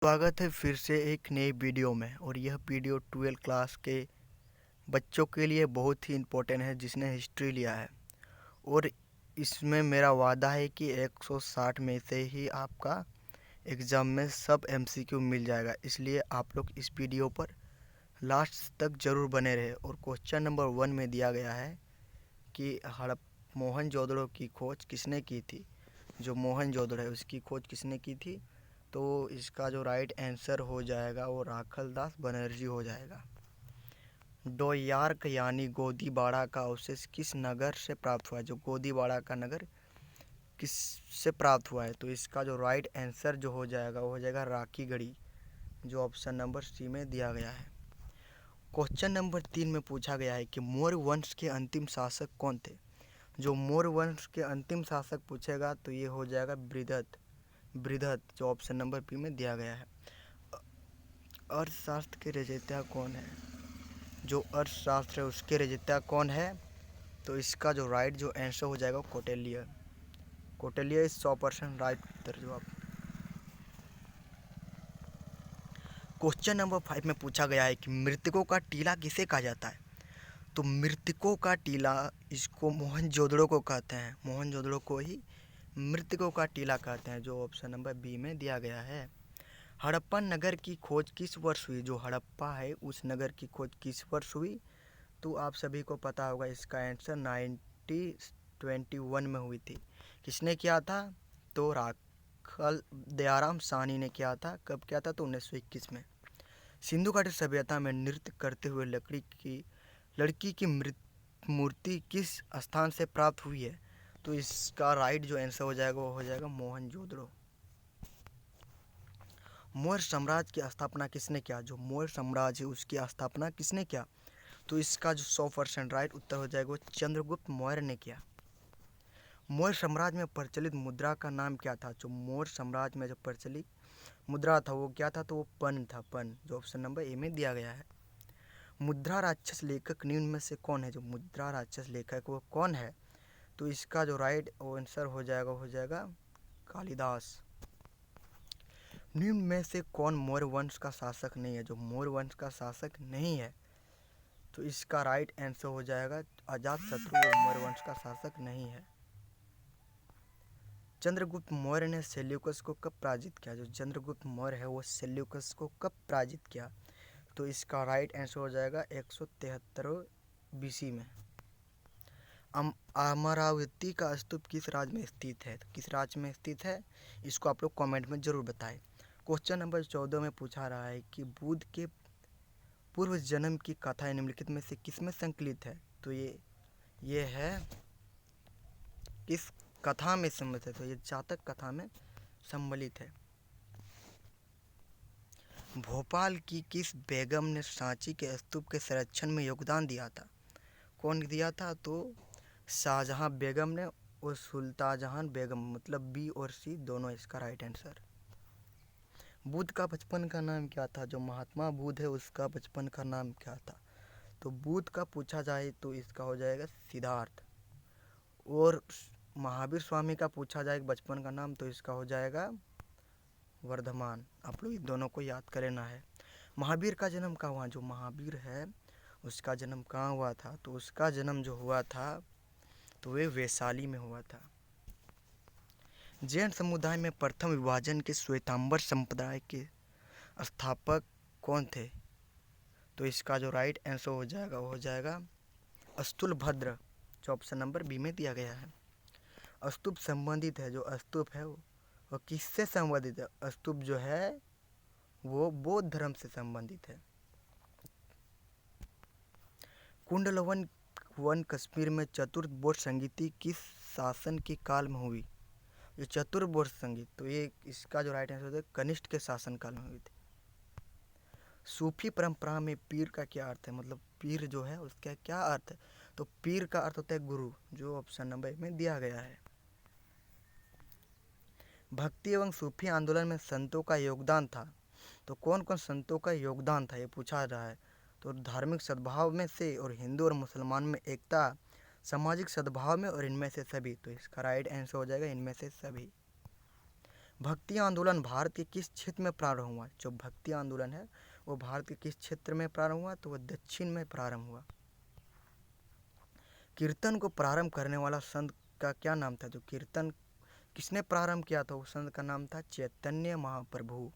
स्वागत है फिर से एक नई वीडियो में। और यह वीडियो 12 क्लास के बच्चों के लिए बहुत ही इम्पोर्टेंट है जिसने हिस्ट्री लिया है। और इसमें मेरा वादा है कि 160 में से ही आपका एग्ज़ाम में सब एमसीक्यू मिल जाएगा, इसलिए आप लोग इस वीडियो पर लास्ट तक ज़रूर बने रहे। और क्वेश्चन नंबर 1 में दिया गया है कि मोहनजोदड़ो की खोज किसने की थी। जो मोहनजोदड़ो है उसकी खोज किसने की थी, तो इसका जो राइट आंसर हो जाएगा वो राखलदास बनर्जी हो जाएगा। डोयार्क यानी गोदीबाड़ा का अवशेष किस नगर से प्राप्त हुआ है। जो गोदीबाड़ा का नगर किस से प्राप्त हुआ है, तो इसका जो राइट आंसर जो हो जाएगा वो हो जाएगा राखीगढ़ी, जो ऑप्शन नंबर सी में दिया गया है। क्वेश्चन नंबर 3 में पूछा गया है कि मौर्य वंश के अंतिम शासक कौन थे। जो मौर्य वंश के अंतिम शासक पूछेगा तो ये हो जाएगा बृहद, जो ऑप्शन नंबर बी में दिया गया है। अर्थशास्त्र के रचयिता कौन है। जो अर्थशास्त्र है उसके रचयिता कौन है, तो इसका जो राइट जो आंसर हो जाएगा कौटिल्य इज 100% राइट उत्तर जवाब। क्वेश्चन नंबर 5 में पूछा गया है कि मृतकों का टीला किसे कहा जाता है। तो मृतकों का टीला इसको मोहनजोदड़ो को कहते हैं, मोहनजोदड़ो को ही मृतकों का टीला कहते हैं, जो ऑप्शन नंबर बी में दिया गया है। हड़प्पन नगर की खोज किस वर्ष हुई। जो हड़प्पा है उस नगर की खोज किस वर्ष हुई, तो आप सभी को पता होगा इसका आंसर 1921 में हुई थी। किसने किया था, तो राखल दयाराम साहनी ने किया था। कब किया था, तो 1921 में। सिंधु घाटी सभ्यता में नृत्य करते हुए लड़की की मूर्ति किस स्थान से प्राप्त हुई है, तो इसका राइट जो आंसर हो जाएगा वो हो जाएगा मोहनजोदड़ो। मौर्य साम्राज्य की स्थापना किसने किया। जो मौर्य साम्राज्य है उसकी स्थापना किसने किया, तो इसका जो 100% राइट उत्तर हो जाएगा वो चंद्रगुप्त मौर्य ने किया। मौर्य साम्राज्य में प्रचलित मुद्रा का नाम क्या था। जो मौर्य साम्राज्य में जो प्रचलित मुद्रा था वो क्या था, तो वो पन था, पन, जो ऑप्शन नंबर ए में दिया गया है। मुद्रा राक्षस लेखक निम्न में से कौन है। जो मुद्रा राक्षस लेखक वो कौन है, तो इसका जो राइट आंसर हो जाएगा कालिदास। निम्न में से कौन मौर्य वंश का शासक नहीं है। जो मौर्य वंश का शासक नहीं है, तो इसका राइट आंसर हो जाएगा अजातशत्रु, वो मौर्य वंश का शासक नहीं है। चंद्रगुप्त मौर्य ने सेल्यूकस को कब पराजित किया। जो चंद्रगुप्त मौर्य है वो सेल्यूकस को कब पराजित किया, तो इसका राइट आंसर हो जाएगा 173 BC में। अमरावती का स्तूप किस राज्य में स्थित है। तो किस राज्य में स्थित है, इसको आप लोग कमेंट में जरूर बताएं। क्वेश्चन नंबर 14 में पूछा रहा है कि बुद्ध के पूर्व जन्म की कथा निम्नलिखित में से किसमें संकलित है, तो ये है किस कथा में सम्मिलित है, तो ये जातक कथा में सम्मिलित है। भोपाल की किस बेगम ने सांची के स्तूप के संरक्षण में योगदान दिया था। कौन दिया था, तो शाहजहां बेगम ने और सुल्तानजहां बेगम, मतलब बी और सी दोनों इसका राइट आंसर। बुद्ध का बचपन का नाम क्या था। जो महात्मा बुद्ध है उसका बचपन का नाम क्या था, तो बुद्ध का पूछा जाए तो इसका हो जाएगा सिद्धार्थ। और महावीर स्वामी का पूछा जाए बचपन का नाम, तो इसका हो जाएगा वर्धमान। आप लोग इन दोनों को याद कर लेना है। महावीर का जन्म कहाँ हुआ। जो महावीर है उसका जन्म कहाँ हुआ था, तो उसका जन्म जो हुआ था तो वे वैशाली में हुआ था। जैन समुदाय में प्रथम विभाजन के श्वेतांबर संप्रदाय के स्थापक कौन थे, तो इसका जो राइट आंसर हो जाएगा वो हो जाएगा अस्तुलभद्र, जो ऑप्शन नंबर बी में दिया गया है। स्तूप संबंधित है, जो स्तूप है वो किससे संबंधित है। स्तूप जो है वो बौद्ध धर्म से संबंधित है। कुंडलवन वन कश्मीर में चतुर्बोर्ड संगीति किस शासन के काल में हुई। ये चतुर्बोर्ड संगीत, तो ये इसका जो राइट आंसर है कनिष्ठ के शासन काल में हुई थी। सूफी परंपरा में पीर का क्या अर्थ है, मतलब पीर जो है उसका क्या अर्थ है, तो पीर का अर्थ होता है गुरु, जो ऑप्शन नंबर में दिया गया है। भक्ति एवं सूफी आंदोलन में संतों का योगदान था, तो कौन कौन संतों का योगदान था ये पूछा रहा है। तो धार्मिक सद्भाव में से, और हिंदू और मुसलमान में एकता, सामाजिक सद्भाव में, और इनमें से सभी, तो इसका राइट आंसर हो जाएगा इनमें से सभी। भक्ति आंदोलन भारत के किस क्षेत्र में प्रारंभ हुआ? जो भक्ति आंदोलन है वो भारत के किस क्षेत्र में प्रारंभ हुआ? तो वह दक्षिण में प्रारंभ हुआ। कीर्तन को प्रारंभ करने वाला संत का क्या नाम था? जो कीर्तन किसने प्रारंभ किया था? उस संत का नाम था चैतन्य महाप्रभु।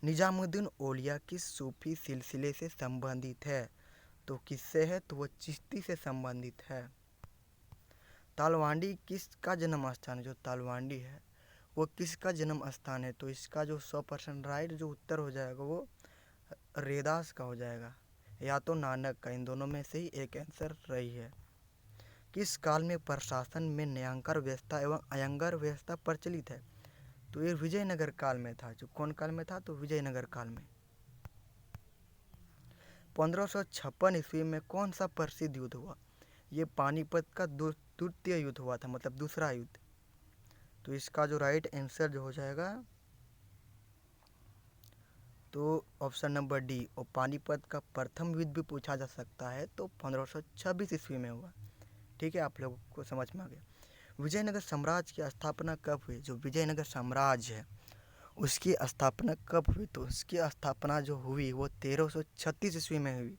निजामुद्दीन औलिया किस सूफी सिलसिले से संबंधित है? तो किससे है? तो वह चिश्ती से संबंधित है। तालवांडी किसका जन्म स्थान है? जो तालवांडी है वो किसका जन्म स्थान है? तो इसका जो 100% राइट जो उत्तर हो जाएगा वो रेदास का हो जाएगा, या तो नानक का। इन दोनों में से ही एक आंसर रही है। किस काल में प्रशासन में न्यायाधिकार व्यवस्था एवं अयंगार व्यवस्था प्रचलित है? तो ये विजयनगर काल में था। जो कौन काल में था? तो विजयनगर काल में। 1556 ईस्वी में कौन सा प्रसिद्ध युद्ध हुआ? ये पानीपत का द्वितीय युद्ध हुआ था, मतलब दूसरा युद्ध। तो इसका जो राइट आंसर जो हो जाएगा तो ऑप्शन नंबर डी। और पानीपत का प्रथम युद्ध भी पूछा जा सकता है, तो 1526 ईस्वी में हुआ। ठीक है, आप लोगों को समझ में आ गया। विजयनगर साम्राज्य की स्थापना कब हुई? जो विजयनगर साम्राज्य है उसकी स्थापना कब हुई? तो उसकी स्थापना जो हुई वो 1336 ईस्वी में हुई।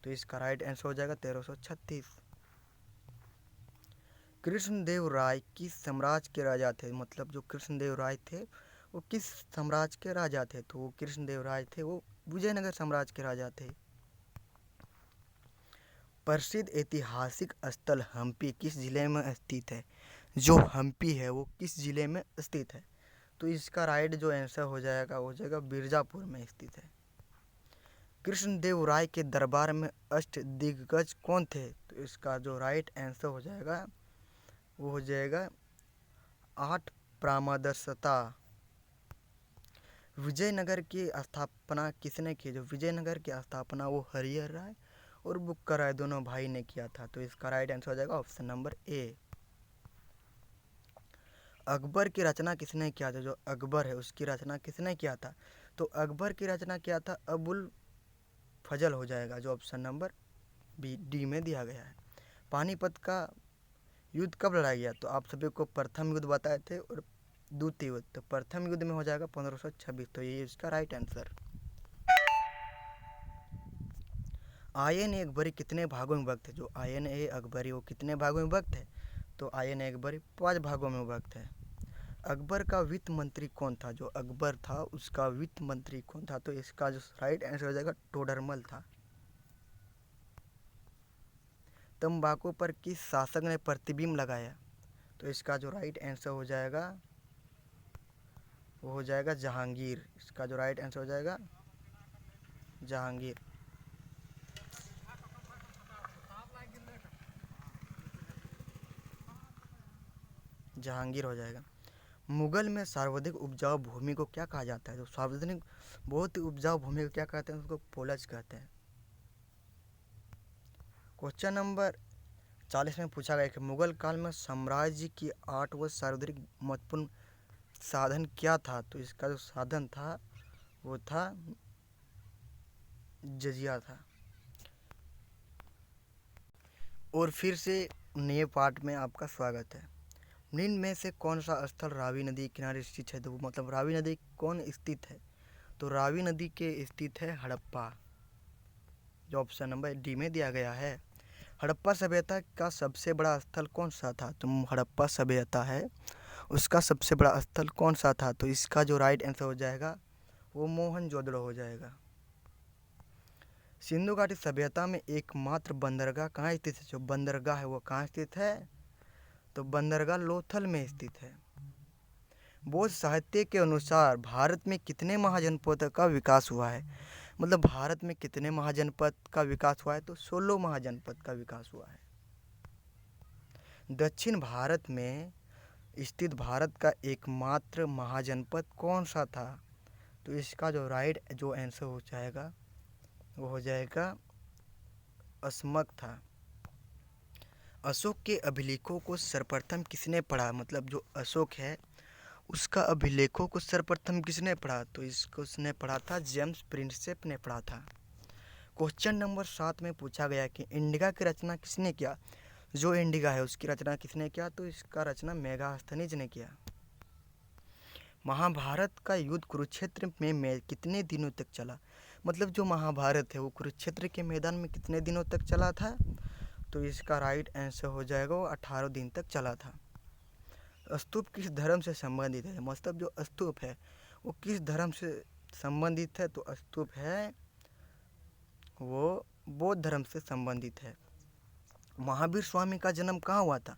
तो इसका राइट आंसर हो जाएगा 1336। कृष्णदेव राय किस साम्राज्य के राजा थे? मतलब जो कृष्णदेव राय थे वो किस साम्राज्य के राजा थे? तो वो कृष्णदेव राय थे वो विजयनगर साम्राज्य के राजा थे। प्रसिद्ध ऐतिहासिक स्थल हम्पी किस जिले में स्थित है? जो हम्पी है वो किस जिले में स्थित है? तो इसका राइट जो आंसर हो जाएगा बीरजापुर में स्थित है। कृष्णदेव राय के दरबार में अष्टदिग्गज कौन थे? तो इसका जो राइट आंसर हो जाएगा वो हो जाएगा 8 प्रामदर्शता। विजयनगर की स्थापना किसने की? जो विजयनगर की स्थापना वो हरिहर राय और बुक्का राय दोनों भाई ने किया था। तो इसका राइट आंसर हो जाएगा ऑप्शन नंबर ए। अकबर की रचना किसने किया था? जो अकबर है उसकी रचना किसने किया था? तो अकबर की रचना किया था अबुल फजल हो जाएगा, जो ऑप्शन नंबर बी डी में दिया गया है। पानीपत का युद्ध कब लड़ा गया? तो आप सभी को प्रथम युद्ध बताए थे और द्वितीय युद्ध, तो प्रथम युद्ध में हो जाएगा 1526। तो ये इसका राइट आंसर। आयन ए अकबरी कितने भागों में विभक्त है? जो आयन ए अकबरी वो कितने भागों में विभक्त है? तो आयन ए अकबरी 5 भागों में विभक्त है। अकबर का वित्त मंत्री कौन था? जो अकबर था उसका वित्त मंत्री कौन था? तो इसका जो राइट आंसर हो जाएगा टोडरमल था। तंबाकू पर किस शासक ने प्रतिबंध लगाया? तो इसका जो राइट आंसर हो जाएगा वो हो जाएगा जहांगीर। इसका जो राइट आंसर हो जाएगा जहांगीर। जहांगीर हो जाएगा। मुगल में सार्वधिक उपजाऊ भूमि को क्या कहा जाता है? तो सार्वजनिक बहुत ही उपजाऊ भूमि को क्या कहते हैं? उसको पोलज कहते हैं। क्वेश्चन नंबर 40 में पूछा गया कि मुगल काल में साम्राज्य की 8 व सर्वाधिक महत्वपूर्ण साधन क्या था? तो इसका जो साधन था वो था जजिया था। और फिर से नए पार्ट में आपका स्वागत है। निम्न में से कौन सा स्थल रावी नदी के किनारे स्थित है? तो मतलब रावी नदी कौन स्थित है? तो रावी नदी के स्थित है हड़प्पा, जो ऑप्शन नंबर डी में दिया गया है। हड़प्पा सभ्यता का सबसे बड़ा स्थल कौन सा था? तो हड़प्पा सभ्यता है उसका सबसे बड़ा स्थल कौन सा था? तो इसका जो राइट आंसर हो जाएगा वो मोहनजोदड़ो हो जाएगा। सिंधु घाटी सभ्यता में एकमात्र बंदरगाह कहाँ स्थित है? जो बंदरगाह है वो कहाँ स्थित है? तो बंदरगाह लोथल में स्थित है। बौद्ध साहित्य के अनुसार भारत में कितने महाजनपद का विकास हुआ है? मतलब भारत में कितने महाजनपद का विकास हुआ है? तो 16 महाजनपद का विकास हुआ है। दक्षिण भारत में स्थित भारत का एकमात्र महाजनपद कौन सा था? तो इसका जो राइट जो आंसर हो जाएगा वो हो जाएगा असमक था। अशोक के अभिलेखों को सर्वप्रथम किसने पढ़ा? मतलब जो अशोक है उसका अभिलेखों को सर्वप्रथम किसने पढ़ा? तो इसको उसने पढ़ा था जेम्स प्रिंसेप ने पढ़ा था। क्वेश्चन नंबर 7 में पूछा गया कि इंडिका की रचना किसने किया? जो इंडिका है उसकी रचना किसने किया? तो इसका रचना मेगास्थनीज ने किया। महाभारत का युद्ध कुरुक्षेत्र में कितने दिनों तक चला? मतलब जो महाभारत है वो कुरुक्षेत्र के मैदान में कितने दिनों तक चला था? तो इसका राइट आंसर हो जाएगा वो 18 दिन तक चला था। स्तूप किस धर्म से संबंधित है? मतलब जो स्तूप है वो किस धर्म से संबंधित है? तो स्तूप है वो बौद्ध धर्म से संबंधित है। महावीर स्वामी का जन्म कहाँ हुआ था?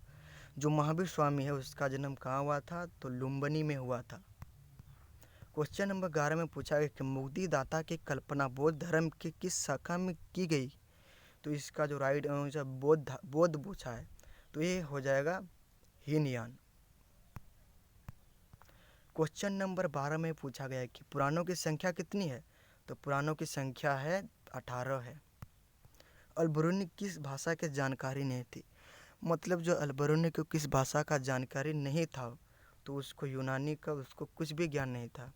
जो महावीर स्वामी है उसका जन्म कहाँ हुआ था? तो लुम्बिनी में हुआ था। क्वेश्चन नंबर 11 में पूछा गया कि मुक्तिदाता की कल्पना बौद्ध धर्म के किस शाखा में की गई? तो इसका जो राइट आंसर बौद्ध पूछा है तो ये हो जाएगा हीनयान। क्वेश्चन नंबर 12 में पूछा गया है कि पुराणों की संख्या कितनी है? तो पुराणों की संख्या है 18 है। अलबरूनी किस भाषा की जानकारी नहीं थी? मतलब जो अलबरूनी को किस भाषा का जानकारी नहीं था तो उसको यूनानी का उसको कुछ भी ज्ञान नहीं था।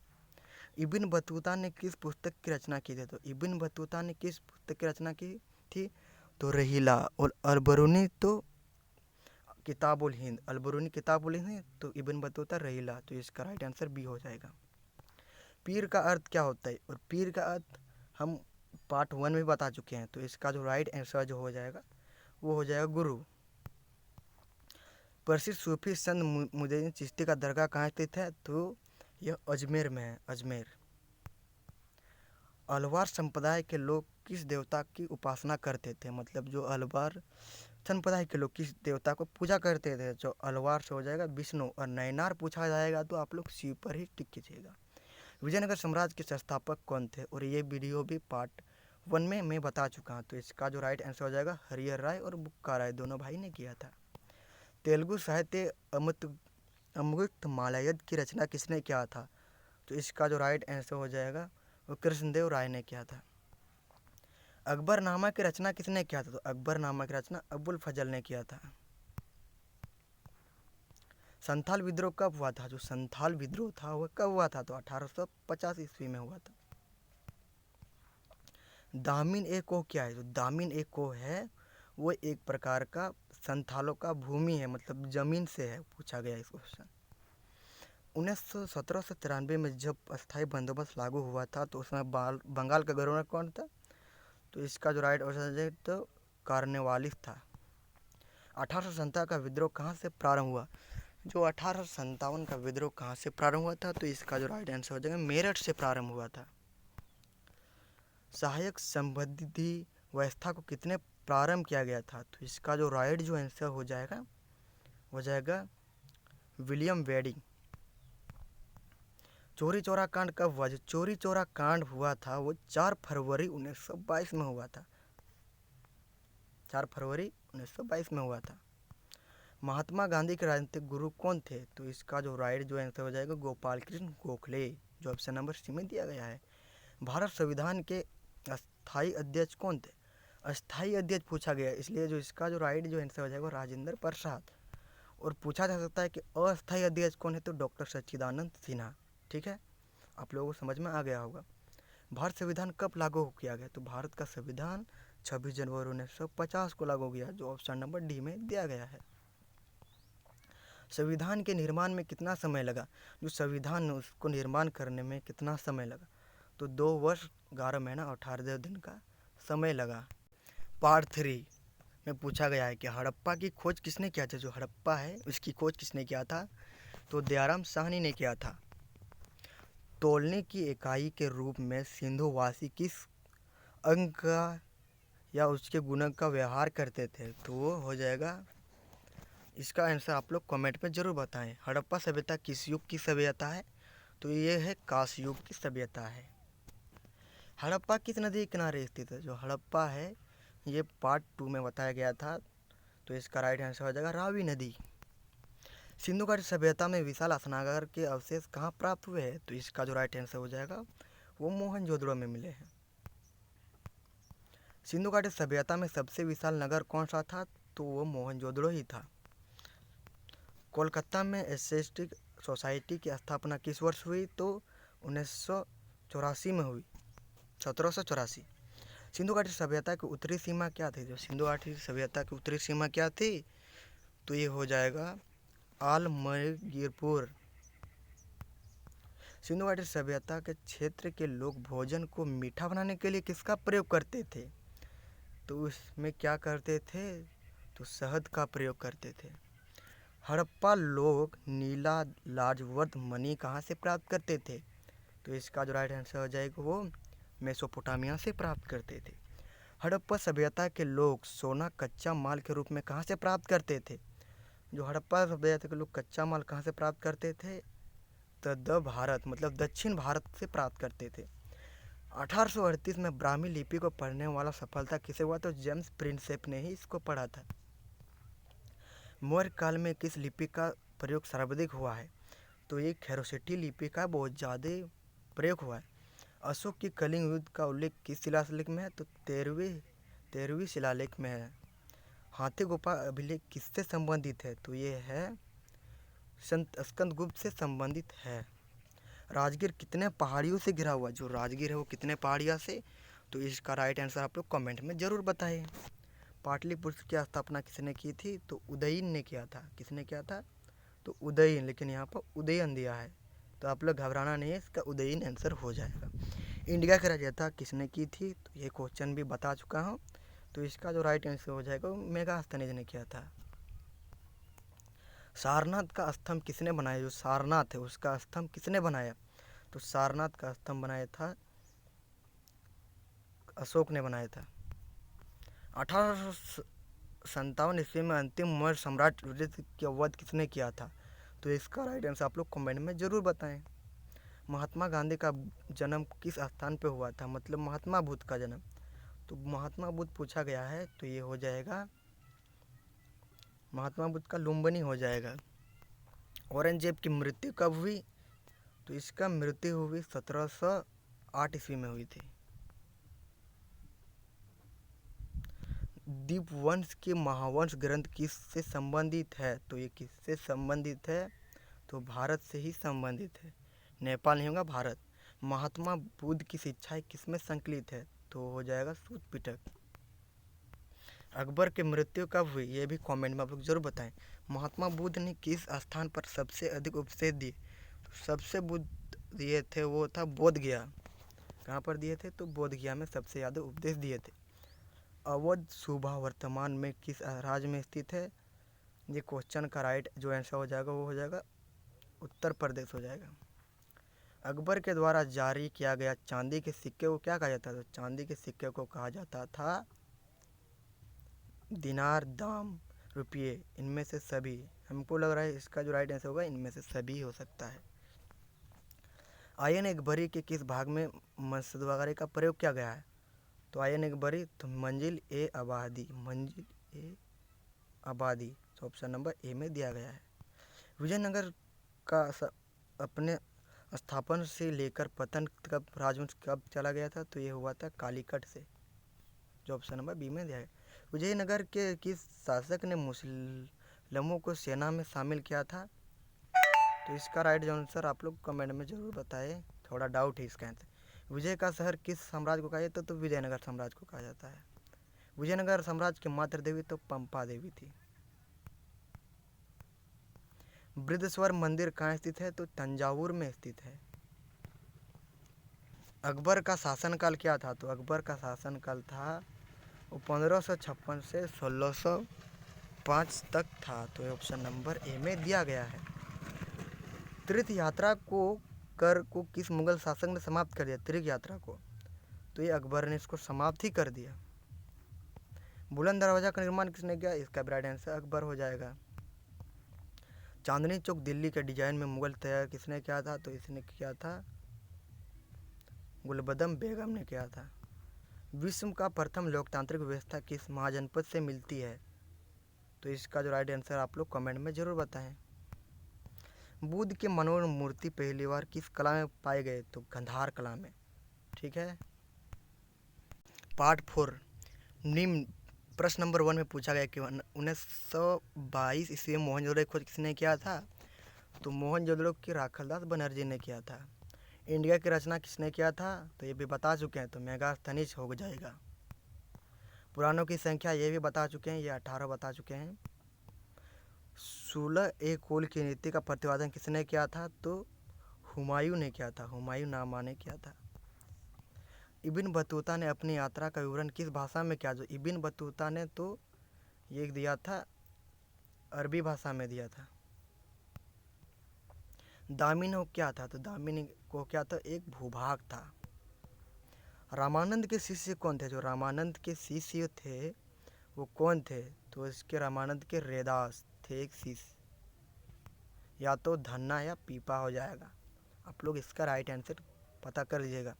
इब्न बतूता ने किस पुस्तक की रचना की थी? तो इब्न बतूता ने किस पुस्तक की रचना की थी? तो रहीला। और अलबरूनी तो किताबुल हिंद। अलबरूनी किताबुल हिंद तो इब्न बतूता रहीला। तो इसका राइट आंसर बी हो जाएगा। पीर का अर्थ क्या होता है? और पीर का अर्थ हम पार्ट 1 में बता चुके हैं। तो इसका जो राइट आंसर जो हो जाएगा वो हो जाएगा गुरु। प्रसिद्ध सूफी संत मुइनुद्दीन चिश्ती का दरगाह कहाँ स्थित है? तो यह अजमेर में है, अजमेर। अलवार संप्रदाय के लोग किस देवता की उपासना करते थे? मतलब जो अलवार संप्रदाय के लोग किस देवता को पूजा करते थे? जो अलवार से हो जाएगा विष्णु। और नैनार पूछा जाएगा तो आप लोग शिव पर ही टिक कीजिएगा। विजयनगर साम्राज्य के संस्थापक कौन थे? और ये वीडियो भी पार्ट 1 में मैं बता चुका हूँ। तो इसका जो राइट आंसर हो जाएगा हरिहर राय और बुक्का राय, दोनों भाई ने किया था। तेलुगु साहित्य अमृतमालयद की रचना किसने किया था? तो इसका जो राइट आंसर हो जाएगा वो कृष्णदेव राय ने किया था। अकबरनामा की रचना किसने किया था? तो अकबरनामा की रचना अबुल फजल ने किया था। संथाल विद्रोह कब हुआ था? जो संथाल विद्रोह था वह कब हुआ था? तो 1850 ईस्वी में हुआ था। दामिन ए कोह क्या है? तो दामिन ए कोह है वो एक प्रकार का संथालों का भूमि है, मतलब जमीन से है। पूछा गया इस क्वेश्चन। 1793 में जब अस्थायी बंदोबस्त लागू हुआ था तो उसमें बंगाल का गवर्नर कौन था? तो इसका जो राइट आंसर है तो कार्नवालिस था। 1857 का विद्रोह कहाँ से प्रारंभ हुआ? जो 1857 का विद्रोह कहाँ से प्रारंभ हुआ था? तो इसका जो राइट आंसर हो जाएगा मेरठ से प्रारंभ हुआ था। सहायक संबंधी व्यवस्था को कितने प्रारंभ किया गया था? तो इसका जो राइट जो आंसर हो जाएगा विलियम वेडिंग। चोरी चौरा कांड कब हुआ? जो चोरी चौरा कांड हुआ था वो 4 फरवरी 1922 में हुआ था। 4 फरवरी 1922 में हुआ था। महात्मा गांधी के राजनीतिक गुरु कौन थे? तो इसका जो राइट जो आंसर हो जाएगा गोपाल कृष्ण गोखले, जो ऑप्शन नंबर सी में दिया गया है। भारत संविधान के अस्थायी अध्यक्ष कौन थे? अस्थायी अध्यक्ष पूछा गया, इसलिए जो इसका जो राइट जो आंसर हो जाएगा राजेंद्र प्रसाद। और पूछा जा सकता है कि अस्थायी अध्यक्ष कौन है? तो डॉक्टर सच्चिदानंद सिन्हा। ठीक है, आप लोगों को समझ में आ गया होगा। भारत संविधान कब लागू किया गया? तो भारत का संविधान 26 जनवरी 1950 को लागू किया, जो ऑप्शन नंबर डी में दिया गया है। संविधान के निर्माण में कितना समय लगा? जो संविधान उसको निर्माण करने में कितना समय लगा? तो 2 वर्ष 11 महीना 18 दिन का समय लगा। पार्ट 3 में पूछा गया है कि हड़प्पा की खोज किसने किया था? जो हड़प्पा है उसकी खोज किसने किया था? तो दयाराम साहनी ने किया था। तोलने की इकाई के रूप में सिंधुवासी किस अंक का या उसके गुणक का व्यवहार करते थे? तो वो हो जाएगा, इसका आंसर आप लोग कमेंट में ज़रूर बताएं। हड़प्पा सभ्यता किस युग की सभ्यता है? तो ये है कांस्य युग की सभ्यता है। हड़प्पा किस नदी के किनारे स्थित है? जो हड़प्पा है ये पार्ट 2 में बताया गया था। तो इसका राइट आंसर हो जाएगा रावी नदी। सिंधु घाटी सभ्यता में विशाल स्नानघर के अवशेष कहाँ प्राप्त हुए हैं? तो इसका जो राइट आंसर हो जाएगा वो मोहनजोदड़ो में मिले हैं। सिंधु घाटी सभ्यता में सबसे विशाल नगर कौन सा था? तो वो मोहनजोदड़ो ही था। कोलकाता में एशियाटिक सोसाइटी की स्थापना किस वर्ष हुई? तो 1984 में हुई, 1784। सिंधु घाटी सभ्यता की उत्तरी सीमा क्या थी? जो सिंधु घाटी सभ्यता की उत्तरी सीमा क्या थी? तो ये हो जाएगा आलमगीरपुर। सिंधु घाटी सभ्यता के क्षेत्र के लोग भोजन को मीठा बनाने के लिए किसका प्रयोग करते थे? तो उसमें क्या करते थे? तो शहद का प्रयोग करते थे। हड़प्पा लोग नीला लाजवर्द मणि कहाँ से प्राप्त करते थे? तो इसका जो राइट आंसर हो जाएगा वो मेसोपोटामिया से प्राप्त करते थे। हड़प्पा सभ्यता के लोग सोना कच्चा माल के रूप में कहाँ से प्राप्त करते थे? जो हड़प्पा सभ्यता के लोग कच्चा माल कहाँ से प्राप्त करते थे? तो भारत मतलब दक्षिण भारत से प्राप्त करते थे। 1838 में ब्राह्मी लिपि को पढ़ने वाला सफलता किसे हुआ? तो जेम्स प्रिंसेप ने ही इसको पढ़ा था। मौर्य काल में किस लिपि का प्रयोग सर्वाधिक हुआ है? तो ये खैरोसिटी लिपि का बहुत ज़्यादा प्रयोग हुआ है। अशोक की कलिंग युद्ध का उल्लेख किस शिलालेख में है? तो 13वीं शिलालेख में है। हाथी गुफा अभिलेख किससे संबंधित है? तो ये है संत स्कंदगुप्त से संबंधित है। राजगीर कितने पहाड़ियों से घिरा हुआ? जो राजगीर है वो कितने पहाड़ियों से? तो इसका राइट आंसर आप लोग कमेंट में ज़रूर बताएं। पाटलिपुत्र की स्थापना किसने की थी? तो उदयन ने किया था। किसने किया था? तो उदयन, लेकिन यहाँ पर उदयन दिया है तो आप लोग घबराना नहीं है, इसका उदयन आंसर हो जाएगा। इंडिया की राजधानी किसने की थी? तो ये क्वेश्चन भी बता चुका हूँ, तो इसका जो राइट आंसर हो जाएगा वो मेगास्थनीज ने किया था। सारनाथ का स्तंभ किसने बनाया? जो सारनाथ है उसका स्तंभ किसने बनाया? तो सारनाथ का स्तंभ बनाया था अशोक ने बनाया था। 1857 ईस्वी में अंतिम मौर्य सम्राट युधिष्ठिर का वध किसने किया था? तो इसका राइट आंसर आप लोग कमेंट में ज़रूर बताएं। महात्मा गांधी का जन्म किस स्थान पे हुआ था? मतलब महात्मा बुद्ध का जन्म। तो महात्मा बुद्ध पूछा गया है तो ये हो जाएगा महात्मा बुद्ध का लुम्बिनी हो जाएगा। औरंगजेब की मृत्यु कब हुई? तो इसका मृत्यु हुई 1708 ईस्वी में हुई थी। दीपवंश के महावंश ग्रंथ किससे संबंधित है? तो ये किससे संबंधित है? तो भारत से ही संबंधित है, नेपाल नहीं होगा, भारत। महात्मा बुद्ध की शिक्षाएं किसमें संकलित है? तो हो जाएगा सूत पिटक। अकबर की मृत्यु कब हुई? ये भी कमेंट में आप लोग जरूर बताएं। महात्मा बुद्ध ने किस स्थान पर सबसे अधिक उपदेश दिए? तो सबसे बुद्ध दिए थे वो था बोध गया। कहाँ पर दिए थे? तो बोध गया में सबसे ज़्यादा उपदेश दिए थे। अवध सूबा वर्तमान में किस राज्य में स्थित है? ये क्वेश्चन का राइट जो आंसर हो जाएगा वो हो जाएगा उत्तर प्रदेश हो जाएगा। अकबर के द्वारा जारी किया गया चांदी के सिक्के को क्या कहा जाता था? तो चांदी के सिक्के को कहा जाता था दिनार, दाम, रुपये, इनमें से सभी। हमको लग रहा है इसका जो राइट आंसर होगा इनमें से सभी हो सकता है। आयन एक भरी के किस भाग में मसद वगैरह का प्रयोग किया गया है? तो आयन एक भरी तो मंजिल ए आबादी, मंजिल ए आबादी, तो ऑप्शन नंबर ए में दिया गया है। विजयनगर का अपने स्थापन से लेकर पतन कब राजवंश कब चला गया था? तो ये हुआ था कालीकट से, जो ऑप्शन नंबर बी में दिया है। विजयनगर के किस शासक ने मुस्लिमों को सेना में शामिल किया था? तो इसका राइट आंसर आप लोग कमेंट में ज़रूर बताएं, थोड़ा डाउट है इसका आंसर। विजय का शहर किस साम्राज्य को कहा जाता है? तो विजयनगर साम्राज्य को कहा जाता है। विजयनगर साम्राज्य की मातृ देवी तो पंपा देवी थी। बृहदेश्वर मंदिर कहाँ स्थित है? तो तंजावुर में स्थित है। अकबर का शासनकाल क्या था? तो अकबर का शासनकाल था वो 1556 से 1605 तक था, तो ऑप्शन नंबर ए में दिया गया है। तीर्थ यात्रा को किस मुगल शासक ने समाप्त कर दिया? तीर्थ यात्रा को, तो ये अकबर ने इसको समाप्त ही कर दिया। बुलंद दरवाजा का निर्माण किसने किया? इसका राइट आंसर अकबर हो जाएगा। चांदनी चौक दिल्ली के डिजाइन में मुगल तैयार किसने किया था? तो इसने किया था गुलबदम बेगम ने किया था। विश्व का प्रथम लोकतांत्रिक व्यवस्था किस महाजनपद से मिलती है? तो इसका जो राइट आंसर आप लोग कमेंट में ज़रूर बताएं। बुद्ध के मनोरम मूर्ति पहली बार किस कला में पाए गए? तो गंधार कला में। ठीक है। पार्ट 4 निम्न प्रश्न नंबर 1 में पूछा गया कि 1922 ईस्वी में मोहनजोदड़ो खोज किसने किया था? तो मोहनजोदड़ो की राखलदास बनर्जी ने किया था। इंडिया की रचना किसने किया था? तो ये भी बता चुके हैं, तो मेगास्थनीज हो जाएगा। पुराणों की संख्या ये भी बता चुके हैं, ये 18 बता चुके हैं। 16 कुल की नीति का प्रतिपादन किसने किया था? तो हुमायूं ने किया था, हुमायूं नामा ने किया था। इब्न बतूता ने अपनी यात्रा का विवरण किस भाषा में किया? जो इब्न बतूता ने तो ये दिया था अरबी भाषा में दिया था। दामिनी क्या था? तो दामिनी को क्या था? एक भूभाग था। रामानंद के शिष्य कौन थे? जो रामानंद के शिष्य थे वो कौन थे? तो इसके रामानंद के रैदास थे एक शिष्य। या तो धन्ना या पीपा हो जाएगा। आप लोग इसका राइट आंसर पता कर लीजिएगा।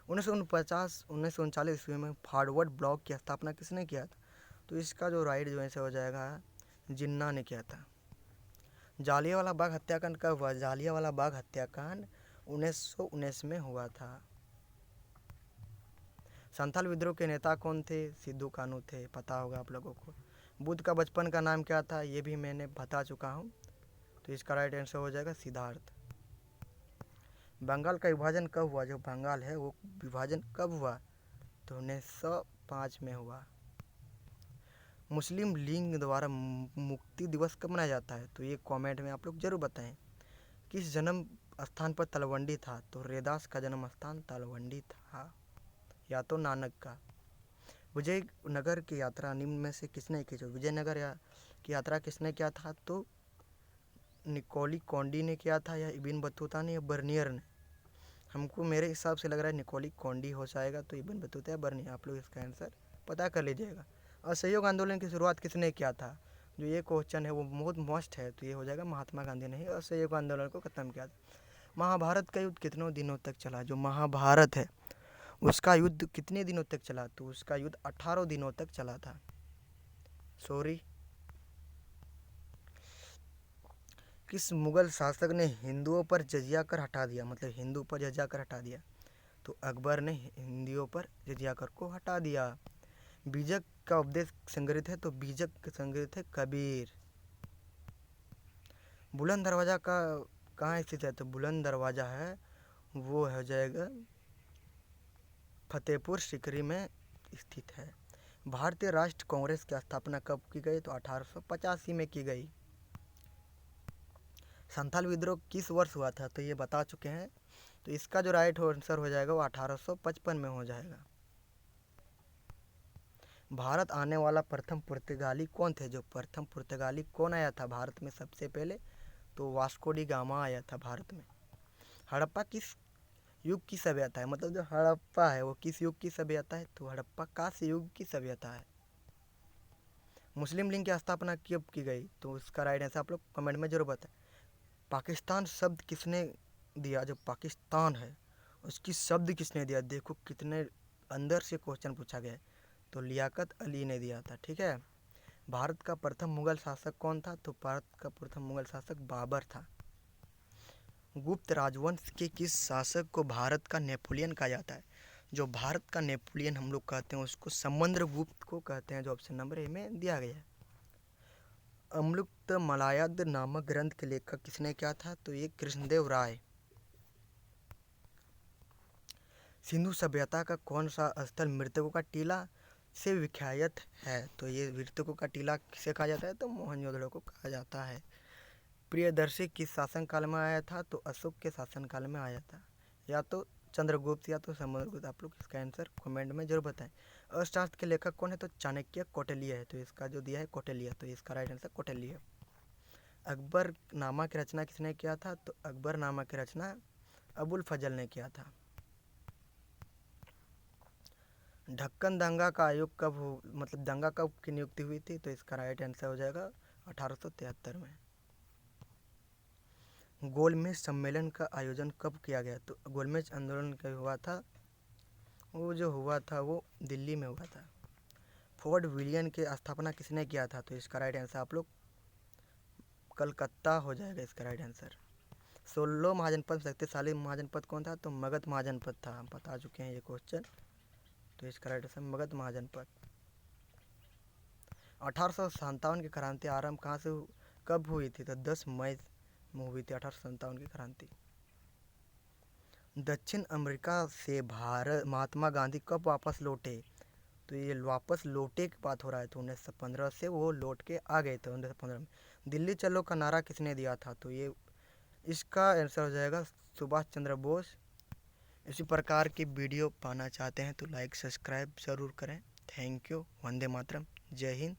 1939 ईस्वी में फॉरवर्ड ब्लॉक की स्थापना किसने किया था? तो इसका जो राइट जो ऐसे हो जाएगा जिन्ना ने किया था। जालियांवाला बाग हत्याकांड कब हुआ? जालियांवाला बाग हत्याकांड 1919 में हुआ था। संथाल विद्रोह के नेता कौन थे? सिद्धू कान्हू थे, पता होगा आप लोगों को। बुद्ध का बचपन का नाम क्या था? ये भी मैंने बता चुका हूँ। तो इसका राइट आंसर हो जाएगा सिद्धार्थ। बंगाल का विभाजन कब हुआ? जो बंगाल है वो विभाजन कब हुआ? तो 1905 में हुआ। मुस्लिम लीग द्वारा मुक्ति दिवस कब मनाया जाता है? तो ये कमेंट में आप लोग जरूर बताएं। किस जन्म स्थान पर तलवंडी था? तो रैदास का जन्म स्थान तलवंडी था, या तो नानक का। विजयनगर की यात्रा निम्न में से किसने की? जो विजयनगर की यात्रा किसने किया था? तो निकोली कौंडी ने किया था, या इब्न बतूता ने, या बर्नियर ने। हमको मेरे हिसाब से लग रहा है निकोली कौंडी हो जाएगा। तो इब्न बतूता या बर्नियर, आप लोग इसका आंसर पता कर लीजिएगा। असहयोग आंदोलन की शुरुआत किसने किया था? जो ये क्वेश्चन है वो बहुत मस्त है, तो ये हो जाएगा महात्मा गांधी ने ही असहयोग आंदोलन को खत्म किया था। महाभारत का युद्ध कितनों दिनों तक चला? जो महाभारत है उसका युद्ध कितने दिनों तक चला? तो उसका युद्ध 18 दिनों तक चला था। सॉरी। किस मुगल शासक ने हिंदुओं पर जजिया कर हटा दिया? मतलब हिंदू पर जजिया कर हटा दिया। तो अकबर ने हिंदुओं पर जजिया कर को हटा दिया। बीजक का उपदेश संग्रहित है? तो बीजक संग्रहित है कबीर। बुलंद दरवाज़ा का कहाँ स्थित है? तो बुलंद दरवाज़ा है वो हो जाएगा फतेहपुर सीकरी में स्थित है। भारतीय राष्ट्रीय कांग्रेस की स्थापना कब की गई? तो 1885 में की गई। संथाल विद्रोह किस वर्ष हुआ था? तो ये बता चुके हैं। तो इसका जो राइट आंसर हो जाएगा वो 1855 में हो जाएगा। भारत आने वाला प्रथम पुर्तगाली कौन थे? जो प्रथम पुर्तगाली कौन आया था भारत में सबसे पहले? तो वास्को डी गामा आया था भारत में। हड़प्पा किस युग की सभ्यता है? मतलब जो हड़प्पा है वो किस युग की सभ्यता है? तो हड़प्पा कांस्य युग की सभ्यता है। मुस्लिम लीग की स्थापना कब की गई? तो उसका राइट आंसर आप लोग कमेंट में जरूर बताएं। पाकिस्तान शब्द किसने दिया? जो पाकिस्तान है उसकी शब्द किसने दिया? देखो कितने अंदर से क्वेश्चन पूछा गया है। तो लियाकत अली ने दिया था। ठीक है। भारत का प्रथम मुगल शासक कौन था? तो भारत का प्रथम मुगल शासक बाबर था। गुप्त राजवंश के किस शासक को भारत का नेपोलियन कहा जाता है? जो भारत का नेपोलियन हम लोग कहते हैं उसको समुद्रगुप्त को कहते हैं, जो ऑप्शन नंबर ए में दिया गया है। अमृत मलायद नामक ग्रंथ के लेखक किसने किया था? तो ये कृष्णदेव राय। सिंधु सभ्यता का कौन सा स्थल मृतकों का टीला से विख्यात है? तो ये मृतकों का टीला किसे कहा जाता है? तो मोहनजोदड़ो को कहा जाता है। प्रियदर्शी किस शासनकाल में आया था? तो अशोक के शासनकाल में आया था, या तो चंद्रगुप्त या तो समुद्रगुप्त। आप लोग इसका आंसर कमेंट में जरूर बताएं। अर्थशास्त्र के लेखक कौन है? तो चाणक्य कौटिल्य है। तो इसका जो दिया है कौटिल्य, तो इसका राइट आंसर कौटिल्य। अकबर नामा की रचना किसने किया था? तो अकबर नामा की रचना अबुल फजल ने किया था। ढक्कन दंगा का आयोग कब हो, मतलब दंगा कब की नियुक्ति हुई थी? तो इसका राइट आंसर हो जाएगा 1873 में। गोलमेज सम्मेलन का आयोजन कब किया गया? तो गोलमेज आंदोलन कब हुआ था? वो जो हुआ था वो दिल्ली में हुआ था। फोर्ट विलियम की स्थापना किसने किया था? तो इसका राइट आंसर आप लोग कलकत्ता हो जाएगा इसका राइट आंसर। 16 महाजनपद शक्तिशाली महाजनपद कौन था? तो मगध महाजनपद था। हम बता चुके हैं ये क्वेश्चन। तो इसका राइट आंसर मगध महाजनपद। 1857 की क्रांति आरंभ कहाँ से कब हुई थी? तो 10 मई में हुई थी 1857 की क्रांति। दक्षिण अमेरिका से भारत महात्मा गांधी कब वापस लौटे? तो ये वापस लौटे की बात हो रहा है। तो 1915 से वो लौट के आ गए थे 1915 में। दिल्ली चलो का नारा किसने दिया था? तो ये इसका आंसर हो जाएगा सुभाष चंद्र बोस। इसी प्रकार की वीडियो पाना चाहते हैं तो लाइक सब्सक्राइब ज़रूर करें। Thank you. वंदे मातरम। जय हिंद।